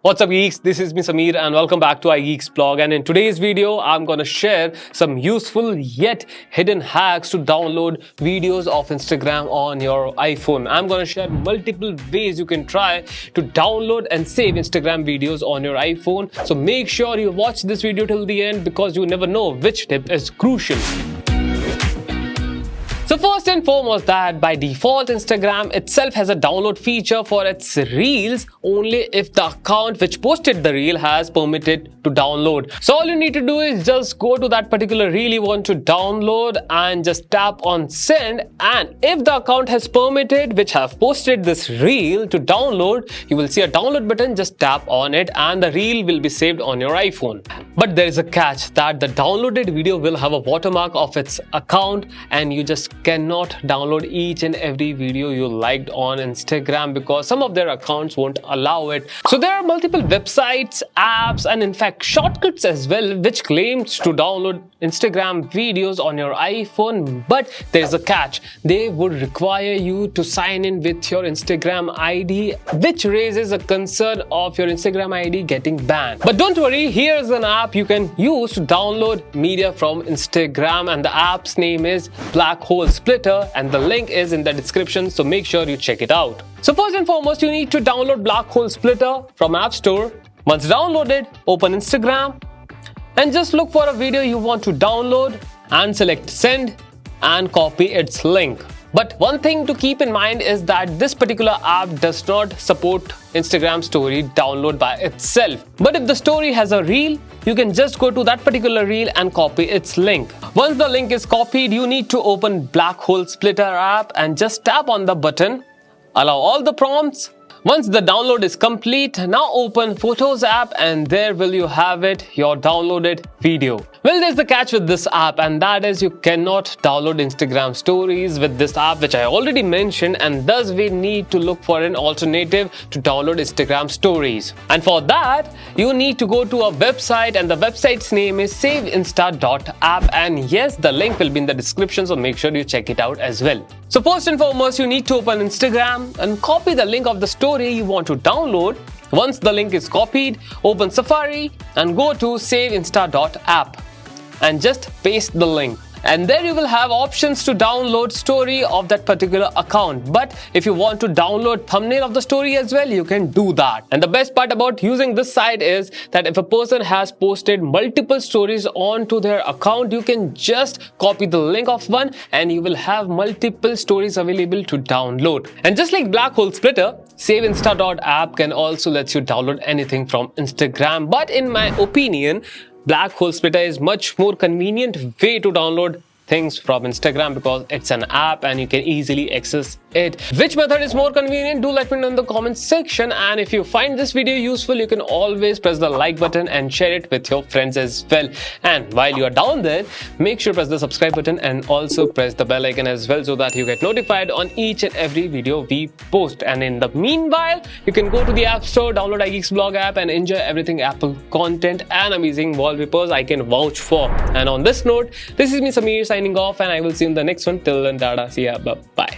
What's up geeks, this is me Samir and welcome back to iGeeks blog, and in today's video I'm going to share some useful yet hidden hacks to download videos of Instagram on your iPhone. I'm going to share multiple ways you can try to download and save Instagram videos on your iPhone. So make sure you watch this video till the end because you never know which tip is crucial. So first and foremost, that by default Instagram itself has a download feature for its reels only if the account which posted the reel has permitted to download. So all you need to do is just go to that particular reel you want to download and just tap on send, and if the account has permitted which have posted this reel to download, you will see a download button. Just tap on it and the reel will be saved on your iPhone. But there is a catch that the downloaded video will have a watermark of its account and you just cannot download each and every video you liked on Instagram because some of their accounts won't allow it. So there are multiple websites, apps, and in fact shortcuts as well which claims to download Instagram videos on your iPhone, but there's a catch. They would require you to sign in with your Instagram ID, which raises a concern of your Instagram ID getting banned. But don't worry, here's an app you can use to download media from Instagram, and the app's name is Black Hole Splitter and the link is in the description, so make sure you check it out. So first and foremost, you need to download Black Hole Splitter from App Store. Once downloaded, open Instagram and just look for a video you want to download and select send and copy its link. But one thing to keep in mind is that this particular app does not support Instagram story download by itself. But if the story has a reel, you can just go to that particular reel and copy its link. Once the link is copied, you need to open Black Hole Splitter app and just tap on the button, allow all the prompts. Once the download is complete, now open Photos app and there will you have it, your downloaded video. Well, there's the catch with this app, and that is you cannot download Instagram stories with this app, which I already mentioned, and thus we need to look for an alternative to download Instagram stories. And for that, you need to go to a website, and the website's name is saveinsta.app, and yes, the link will be in the description, so make sure you check it out as well. So first and foremost, you need to open Instagram and copy the link of the story you want to download. Once the link is copied, open Safari and go to saveinsta.app and just paste the link. And there you will have options to download story of that particular account. But if you want to download thumbnail of the story as well, you can do that. And the best part about using this site is that if a person has posted multiple stories onto their account, you can just copy the link of one and you will have multiple stories available to download. And just like Black Hole Splitter, saveinsta.app can also let you download anything from Instagram. But in my opinion, Black Hole Splitter is much more convenient way to download things from Instagram because it's an app and you can easily access it. Which method is more convenient? Do let me know in the comment section, and if you find this video useful, you can always press the like button and share it with your friends as well. And while you are down there, make sure to press the subscribe button and also press the bell icon as well so that you get notified on each and every video we post. And in the meanwhile, you can go to the App Store, download iGeeks blog app and enjoy everything Apple content and amazing wallpapers I can vouch for. And on this note, this is me Samir signing off, and I will see you in the next one. Till then, Dada, see ya, bye.